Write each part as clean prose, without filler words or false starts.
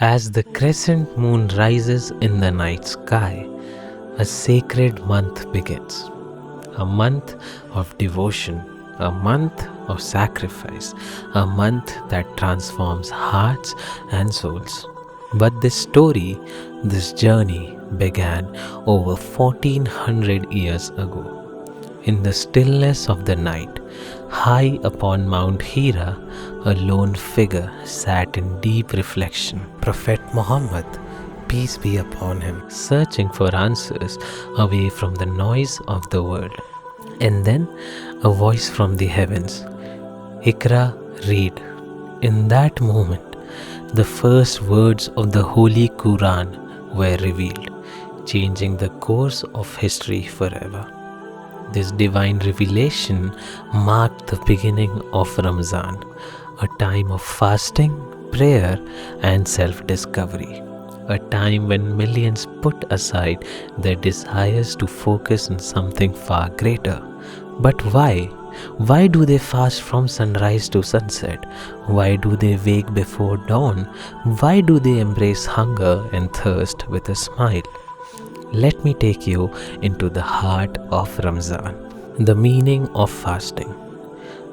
As the crescent moon rises in the night sky, a sacred month begins. A month of devotion, a month of sacrifice, a month that transforms hearts and souls. But this story, this journey began over 1400 years ago. In the stillness of the night, high upon Mount Hira, a lone figure sat in deep reflection. Prophet Muhammad, peace be upon him, searching for answers away from the noise of the world. And then a voice from the heavens, Ikra, read. In that moment, the first words of the Holy Quran were revealed, changing the course of history forever. This divine revelation marked the beginning of Ramzan, a time of fasting, prayer, and self discovery. A time when millions put aside their desires to focus on something far greater. But why? Why do they fast from sunrise to sunset? Why do they wake before dawn? Why do they embrace hunger and thirst with a smile? Let me take you into the heart of Ramzan. The meaning of fasting.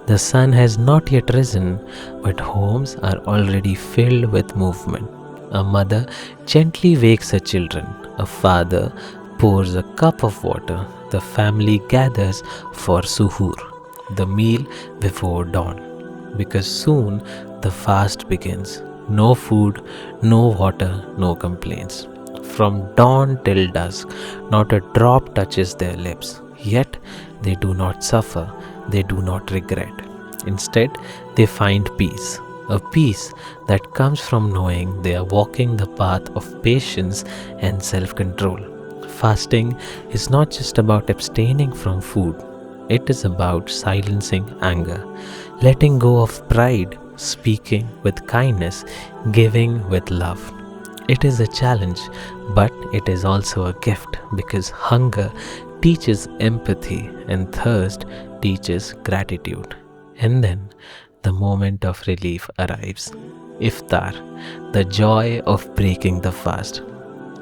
The sun has not yet risen, but homes are already filled with movement. A mother gently wakes her children. A father pours a cup of water. The family gathers for suhoor, the meal before dawn. Because soon the fast begins. No food, no water, no complaints. From dawn till dusk, not a drop touches their lips. Yet they do not suffer, they do not regret. Instead, they find peace, a peace that comes from knowing they are walking the path of patience and self control. Fasting is not just about abstaining from food, it is about silencing anger, letting go of pride, speaking with kindness, giving with love. It is a challenge, but it is also a gift because hunger teaches empathy and thirst teaches gratitude. And then the moment of relief arrives. Iftar, the joy of breaking the fast.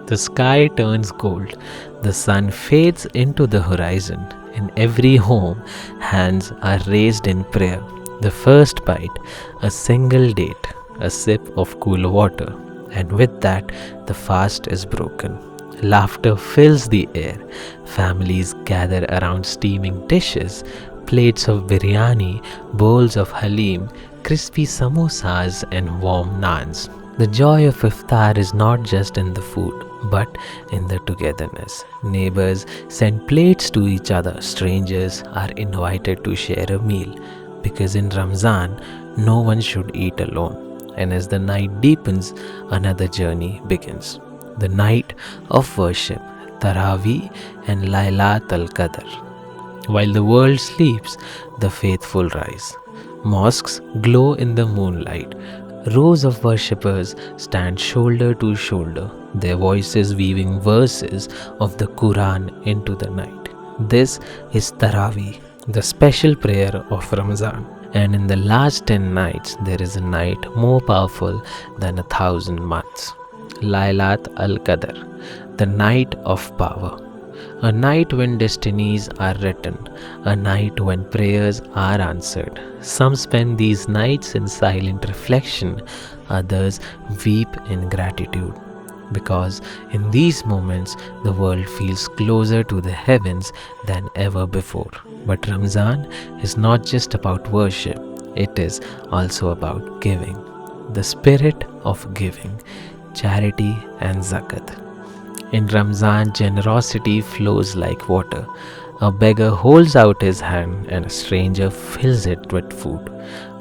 The sky turns gold, the sun fades into the horizon. In every home, hands are raised in prayer. The first bite, a single date, a sip of cool water. And with that, the fast is broken. Laughter fills the air. Families gather around steaming dishes, plates of biryani, bowls of halim, crispy samosas, and warm naans. The joy of iftar is not just in the food, but in the togetherness. Neighbors send plates to each other. Strangers are invited to share a meal. Because in Ramzan, no one should eat alone. And as the night deepens, another journey begins. The night of worship, Taraweeh and Laylat al-Qadr. While the world sleeps, the faithful rise. Mosques glow in the moonlight. Rows of worshippers stand shoulder to shoulder, their voices weaving verses of the Quran into the night. This is Taraweeh, the special prayer of Ramzan. And in the last 10 nights, there is a night more powerful than 1,000 months. Laylat al-Qadr, the night of power. A night when destinies are written, a night when prayers are answered. Some spend these nights in silent reflection, others weep in gratitude. Because in these moments, the world feels closer to the heavens than ever before. But Ramzan is not just about worship, it is also about giving. The spirit of giving, charity and zakat. In Ramzan, generosity flows like water. A beggar holds out his hand and a stranger fills it with food.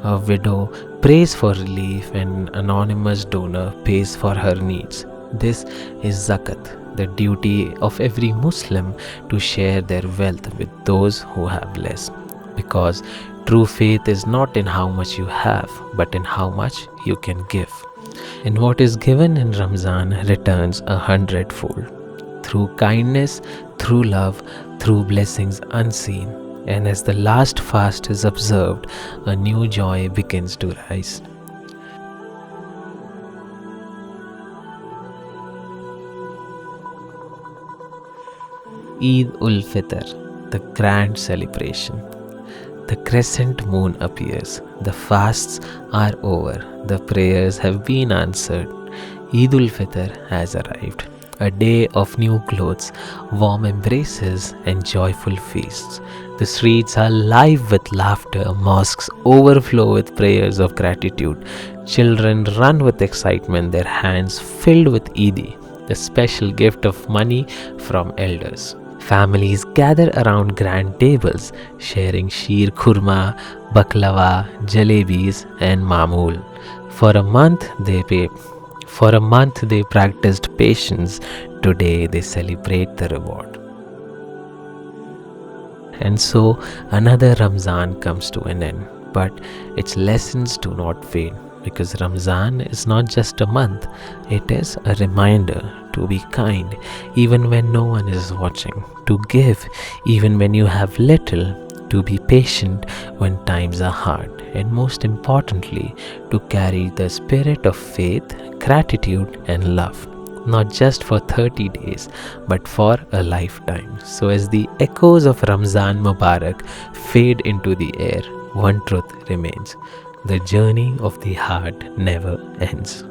A widow prays for relief and an anonymous donor pays for her needs. This is zakat, the duty of every Muslim to share their wealth with those who have less. Because true faith is not in how much you have, but in how much you can give. And what is given in Ramzan returns 100-fold. Through kindness, through love, through blessings unseen. And as the last fast is observed, a new joy begins to rise. Eid ul-Fitr, the grand celebration. The crescent moon appears, the fasts are over, the prayers have been answered. Eid ul-Fitr has arrived, a day of new clothes, warm embraces, and joyful feasts. The streets are alive with laughter, mosques overflow with prayers of gratitude. Children run with excitement, their hands filled with Eid, the special gift of money from elders. Families gather around grand tables, sharing sheer khurma, baklava, jalebis, and mamul. For a month they practiced patience. Today they celebrate the reward. And so another Ramzan comes to an end, but its lessons do not fade, because Ramzan is not just a month, it is a reminder to be kind even when no one is watching, to give even when you have little, to be patient when times are hard, and most importantly, to carry the spirit of faith, gratitude, and love, not just for 30 days, but for a lifetime. So, as the echoes of Ramzan Mubarak fade into the air, one truth remains: the journey of the heart never ends.